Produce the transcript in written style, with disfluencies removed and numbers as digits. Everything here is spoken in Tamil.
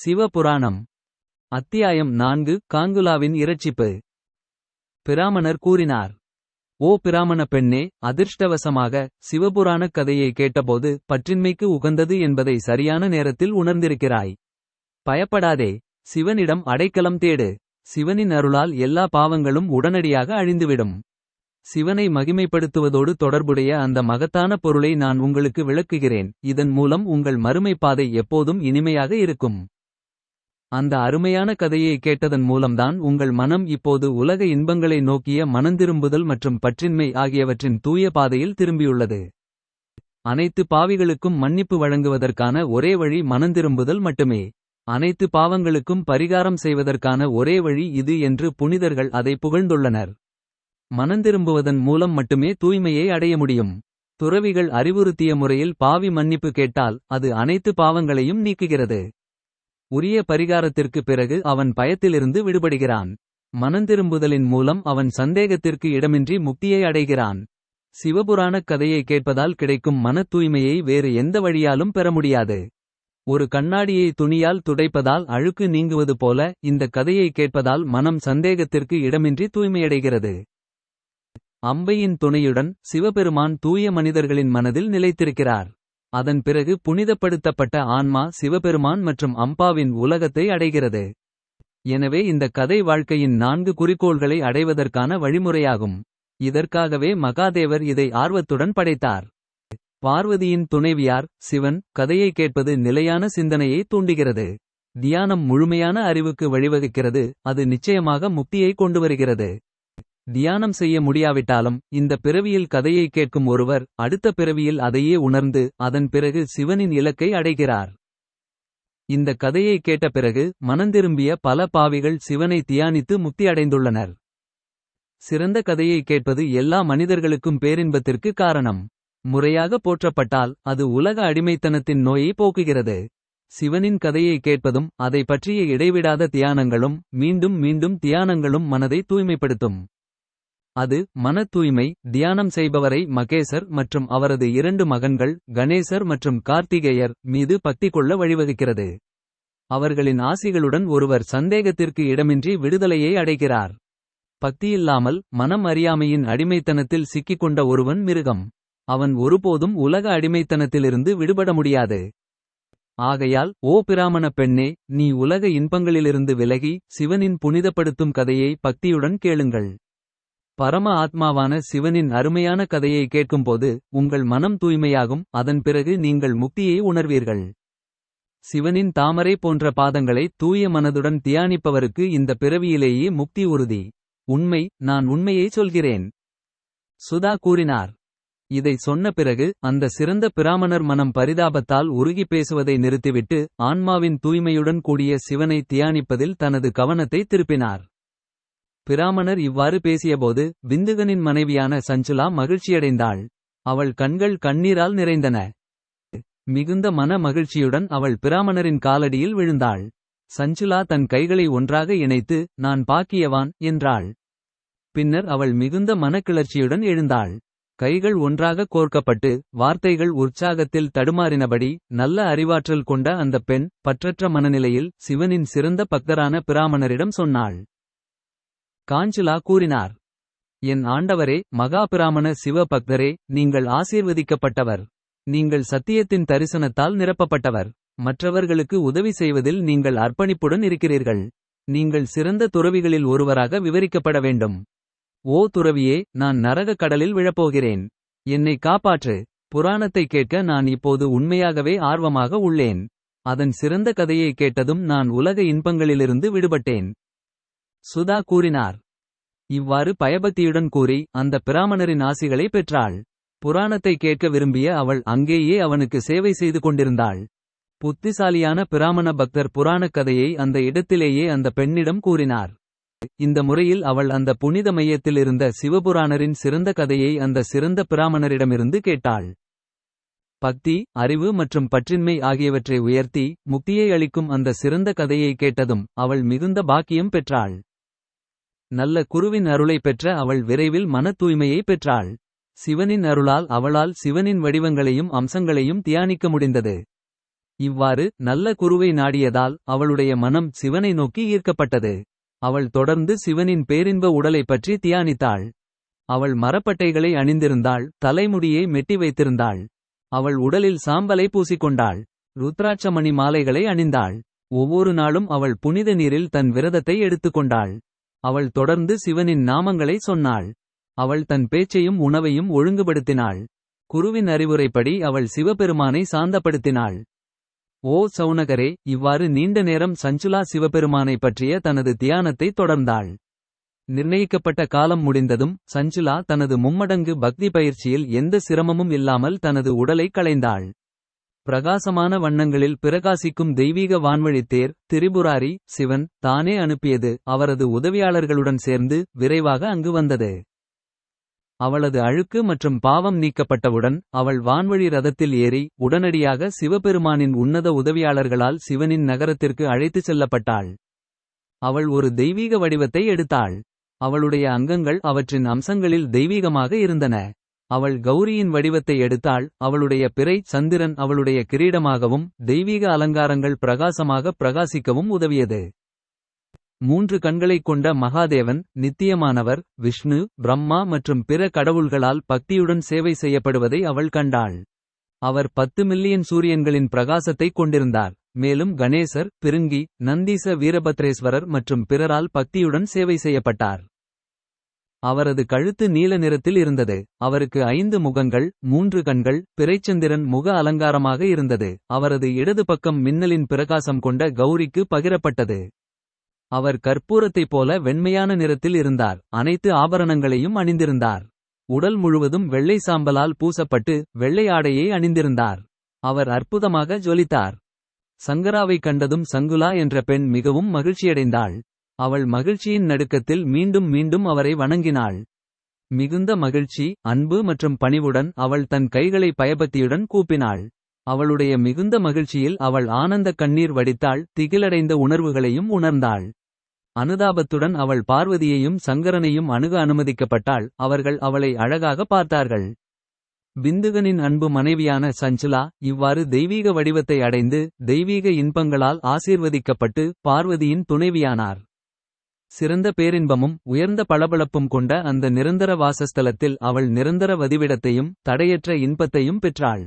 சிவபுராணம் அத்தியாயம் 4 காங்குலாவின் இரட்சிப்பு. பிராமணர் கூறினார். ஓ பிராமண பெண்ணே, அதிர்ஷ்டவசமாக சிவபுராணக் கதையை கேட்டபோது பற்றின்மைக்கு உகந்தது என்பதை சரியான நேரத்தில் உணர்ந்திருக்கிறாய். பயப்படாதே, சிவனிடம் அடைக்கலம் தேடு. சிவனின் அருளால் எல்லா பாவங்களும் உடனடியாக அழிந்துவிடும். சிவனை மகிமைப்படுத்துவதோடு தொடர்புடைய அந்த மகத்தான பொருளை நான் உங்களுக்கு விளக்குகிறேன். இதன் மூலம் உங்கள் மறுமை பாதை எப்போதும் இனிமையாக இருக்கும். அந்த அருமையான கதையை கேட்டதன் மூலம்தான் உங்கள் மனம் இப்போது உலக இன்பங்களை நோக்கிய மனந்திரும்புதல் மற்றும் பற்றின்மை ஆகியவற்றின் தூய பாதையில் திரும்பியுள்ளது. அனைத்து பாவிகளுக்கும் மன்னிப்பு வழங்குவதற்கான ஒரே வழி மனந்திரும்புதல் மட்டுமே. அனைத்து பாவங்களுக்கும் பரிகாரம் செய்வதற்கான ஒரே வழி இது என்று புனிதர்கள் அதை புகழ்ந்துள்ளனர். மனந்திரும்புவதன் மூலம் மட்டுமே தூய்மையை அடைய முடியும். துறவிகள் அறிவுறுத்திய முறையில் பாவி மன்னிப்பு கேட்டால் அது அனைத்து பாவங்களையும் நீக்குகிறது. உரிய பரிகாரத்திற்கு பிறகு அவன் பயத்திலிருந்து விடுபடுகிறான். மனந்திரும்புதலின் மூலம் அவன் சந்தேகத்திற்கு இடமின்றி முக்தியை அடைகிறான். சிவபுராணக் கதையை கேட்பதால் கிடைக்கும் மன தூய்மையை வேறு எந்த வழியாலும் பெற முடியாது. ஒரு கண்ணாடியை துணியால் துடைப்பதால் அழுக்கு நீங்குவது போல இந்த கதையை கேட்பதால் மனம் சந்தேகத்திற்கு இடமின்றி தூய்மையடைகிறது. அம்பையின் துணையுடன் சிவபெருமான் தூய மனிதர்களின் மனதில் நிலைத்திருக்கிறார். அதன் பிறகு புனிதப்படுத்தப்பட்ட ஆன்மா சிவபெருமான் மற்றும் அம்பாவின் உலகத்தை அடைகிறது. எனவே இந்த கதை வாழ்க்கையின் 4 குறிக்கோள்களை அடைவதற்கான வழிமுறையாகும். இதற்காகவே மகாதேவர் இதை ஆர்வத்துடன் படைத்தார். பார்வதியின் துணைவியார் சிவன். கதையை கேட்பது நிலையான சிந்தனையை தூண்டுகிறது. தியானம் முழுமையான அறிவுக்கு வழிவகுக்கிறது. அது நிச்சயமாக முக்தியை கொண்டுவருகிறது. தியானம் செய்ய முடியாவிட்டாலும் இந்த பிறவியில் கதையை கேட்கும் ஒருவர் அடுத்த பிறவியில் அதையே உணர்ந்து அதன் பிறகு சிவனின் இலக்கை அடைகிறார். இந்த கதையை கேட்ட பிறகு மனந்திரும்பிய பல பாவிகள் சிவனை தியானித்து முக்தி அடைந்துள்ளனர். சிறந்த கதையை கேட்பது எல்லா மனிதர்களுக்கும் பேரின்பத்திற்கு காரணம். முறையாக போற்றப்பட்டால் அது உலக அடிமைத்தனத்தின் நோயை போக்குகிறது. சிவனின் கதையை கேட்பதும் அதை பற்றிய இடைவிடாத தியானங்களும் மீண்டும் மீண்டும் தியானங்களும் மனதை தூய்மைப்படுத்தும். அது மன தூய்மை. தியானம் செய்பவரை மகேசர் மற்றும் அவரது 2 மகன்கள் கணேசர் மற்றும் கார்த்திகேயர் மீது பக்தி கொள்ள வழிவகுக்கிறது. அவர்களின் ஆசிகளுடன் ஒருவர் சந்தேகத்திற்கு இடமின்றி விடுதலையை அடைகிறார். பக்தியில்லாமல் மனம் அறியாமையின் அடிமைத்தனத்தில் சிக்கிக்கொண்ட ஒருவன் மிருகம். அவன் ஒருபோதும் உலக அடிமைத்தனத்திலிருந்து விடுபட முடியாது. ஆகையால் ஓ பிராமண பெண்ணே, நீ உலக இன்பங்களிலிருந்து விலகி சிவனின் புனிதப்படுத்தும் கதையை பக்தியுடன் கேளுங்கள். பரம ஆத்மாவான சிவனின் அருமையான கதையை கேட்கும்போது உங்கள் மனம் தூய்மையாகும். அதன் பிறகு நீங்கள் முக்தியை உணர்வீர்கள். சிவனின் தாமரை போன்ற பாதங்களை தூய மனதுடன் தியானிப்பவருக்கு இந்த பிறவியிலேயே முக்தி உறுதி. உண்மை, நான் உண்மையை சொல்கிறேன். சுதா கூறினார். இதை சொன்ன பிறகு அந்த சிறந்த பிராமணர் மனம் பரிதாபத்தால் உருகி பேசுவதை நிறுத்திவிட்டு ஆன்மாவின் தூய்மையுடன் கூடிய சிவனை தியானிப்பதில் தனது கவனத்தை திருப்பினார். பிராமணர் இவ்வாறு பேசியபோது விந்துகனின் மனைவியான சஞ்சுலா மகிழ்ச்சியடைந்தாள். அவள் கண்கள் கண்ணீரால் நிறைந்தன. மிகுந்த மன மகிழ்ச்சியுடன் அவள் பிராமணரின் காலடியில் விழுந்தாள். சஞ்சுலா தன் கைகளை ஒன்றாக இணைத்து நான் பாக்கியவான் என்றாள். பின்னர் அவள் மிகுந்த மனக்கிளர்ச்சியுடன் எழுந்தாள். கைகள் ஒன்றாக கோர்க்கப்பட்டு வார்த்தைகள் உற்சாகத்தில் தடுமாறினபடி நல்ல அறிவாற்றல் கொண்ட அந்த பெண் பற்றற்ற மனநிலையில் சிவனின் சிறந்த பக்தரான பிராமணரிடம் சொன்னாள். காஞ்சுலா கூறினார். என் ஆண்டவரே, மகா பிராமண சிவ பக்தரே, நீங்கள் ஆசீர்வதிக்கப்பட்டவர். நீங்கள் சத்தியத்தின் தரிசனத்தால் நிரப்பப்பட்டவர். மற்றவர்களுக்கு உதவி செய்வதில் நீங்கள் அர்ப்பணிப்புடன் இருக்கிறீர்கள். நீங்கள் சிறந்த துறவிகளில் ஒருவராக விவரிக்கப்பட வேண்டும். ஓ துறவியே, நான் நரக கடலில் விழப்போகிறேன். என்னை காப்பாற்று. புராணத்தை கேட்க நான் இப்போது உண்மையாகவே ஆர்வமாக உள்ளேன். அதன் சிறந்த கதையை கேட்டதும் நான் உலக இன்பங்களிலிருந்து விடுபட்டேன். சுதா கூறினார். இவ்வாறு பயபக்தியுடன் கூறி அந்த பிராமணரின் ஆசிகளை பெற்றாள். புராணத்தை கேட்க விரும்பிய அவள் அங்கேயே அவனுக்கு சேவை செய்து கொண்டிருந்தாள். புத்திசாலியான பிராமண பக்தர் புராணக் கதையை அந்த இடத்திலேயே அந்த பெண்ணிடம் கூறினார். இந்த முறையில் அவள் அந்த புனித மையத்தில் இருந்த சிவபுராணரின் சிறந்த கதையை அந்த சிறந்த பிராமணரிடமிருந்து கேட்டாள். பக்தி, அறிவு மற்றும் பற்றின்மை ஆகியவற்றை உயர்த்தி முக்தியை அளிக்கும் அந்த சிறந்த கதையை கேட்டதும் அவள் மிகுந்த பாக்கியம் பெற்றாள். நல்ல குருவின் அருளை பெற்ற அவள் விரைவில் மன தூய்மையை பெற்றாள். சிவனின் அருளால் அவளால் சிவனின் வடிவங்களையும் அம்சங்களையும் தியானிக்க முடிந்தது. இவ்வாறு நல்ல குருவை நாடியதால் அவளுடைய மனம் சிவனை நோக்கி ஈர்க்கப்பட்டது. அவள் தொடர்ந்து சிவனின் பேரின்ப உடலைப் பற்றி தியானித்தாள். அவள் மரப்பட்டைகளை அணிந்திருந்தாள், தலைமுடியை மெட்டி வைத்திருந்தாள். அவள் உடலில் சாம்பலை பூசிக்கொண்டாள். ருத்ராட்சமணி மாலைகளை அணிந்தாள். ஒவ்வொரு நாளும் அவள் புனித நீரில் தன் விரதத்தை எடுத்துக்கொண்டாள். அவள் தொடர்ந்து சிவனின் நாமங்களை சொன்னாள். அவள் தன் பேச்சையும் உணவையும் ஒழுங்குபடுத்தினாள். குருவின் அறிவுரைப்படி அவள் சிவபெருமானை சாந்தப்படுத்தினாள். ஓ சௌனகரே, இவ்வாறு நீண்ட நேரம் சஞ்சுலா சிவபெருமானை பற்றிய தனது தியானத்தை தொடர்ந்தாள். நிர்ணயிக்கப்பட்ட காலம் முடிந்ததும் சஞ்சுலா தனது மும்மடங்கு பக்தி பயிற்சியில் எந்த சிரமமும் இல்லாமல் தனது உடலை களைந்தாள். பிரகாசமான வண்ணங்களில் பிரகாசிக்கும் தெய்வீக வான்வழித்தேர் திரிபுராரி சிவன் தானே அனுப்பியது அவரது உதவியாளர்களுடன் சேர்ந்து விரைவாக அங்கு வந்தது. அவளது அழுக்கு மற்றும் பாவம் நீக்கப்பட்டவுடன் அவள் வான்வழி ரதத்தில் ஏறி உடனடியாக சிவபெருமானின் உன்னத உதவியாளர்களால் சிவனின் நகரத்திற்கு அழைத்துச் செல்லப்பட்டாள். அவள் ஒரு தெய்வீக வடிவத்தை எடுத்தாள். அவளுடைய அங்கங்கள் அவற்றின் அம்சங்களில் தெய்வீகமாக இருந்தன. அவள் கௌரியின் வடிவத்தை எடுத்தாள். அவளுடைய பிறை சந்திரன் அவளுடைய கிரீடமாகவும் தெய்வீக அலங்காரங்கள் பிரகாசமாக பிரகாசிக்கவும் உதவியது. 3 கண்களைக் கொண்ட மகாதேவன் நித்தியமானவர். விஷ்ணு பிரம்மா மற்றும் பிற கடவுள்களால் பக்தியுடன் சேவை செய்யப்படுவதை அவள் கண்டாள். அவர் 10 மில்லியன் சூரியன்களின் பிரகாசத்தைக் கொண்டிருந்தார். மேலும் கணேசர் பிருங்கி நந்தீச வீரபத்ரேஸ்வரர் மற்றும் பிறரால் பக்தியுடன் சேவை செய்யப்பட்டார். அவரது கழுத்து நீல நிறத்தில் இருந்தது. அவருக்கு 5 முகங்கள் 3 கண்கள். பிறைச்சந்திரன் முக அலங்காரமாக இருந்தது. அவரது இடது பக்கம் மின்னலின் பிரகாசம் கொண்ட கௌரிக்கு பகிரப்பட்டது. அவர் கற்பூரத்தைப் போல வெண்மையான நிறத்தில் இருந்தார். அனைத்து ஆபரணங்களையும் அணிந்திருந்தார். உடல் முழுவதும் வெள்ளை சாம்பலால் பூசப்பட்டு வெள்ளை ஆடையை அணிந்திருந்தார். அவர் அற்புதமாக ஜொலித்தார். சங்கராவை கண்டதும் சங்குலா என்ற பெண் மிகவும் மகிழ்ச்சியடைந்தாள். அவள் மகிழ்ச்சியின் நடுக்கத்தில் மீண்டும் மீண்டும் அவரை வணங்கினாள். மிகுந்த மகிழ்ச்சி அன்பு மற்றும் பணிவுடன் அவள் தன் கைகளை பயபக்தியுடன் கூப்பினாள். அவளுடைய மிகுந்த மகிழ்ச்சியில் அவள் ஆனந்த கண்ணீர் வடித்தாள். திகிலடைந்த உணர்வுகளையும் உணர்ந்தாள். அனுதாபத்துடன் அவள் பார்வதியையும் சங்கரனையும் அணுக அனுமதிக்கப்பட்டாள். அவர்கள் அவளை அழகாக பார்த்தார்கள். பிந்துகனின் அன்பு மனைவியான சஞ்சுலா இவ்வாறு தெய்வீக வடிவத்தை அடைந்து தெய்வீக இன்பங்களால் ஆசீர்வதிக்கப்பட்டு பார்வதியின் துணைவியானார். சிறந்த பேரின்பமும் உயர்ந்த பளபளப்பும் கொண்ட அந்த நிரந்தர வாசஸ்தலத்தில் அவள் நிரந்தர வதிவிடத்தையும் தடையற்ற இன்பத்தையும் பெற்றாள்.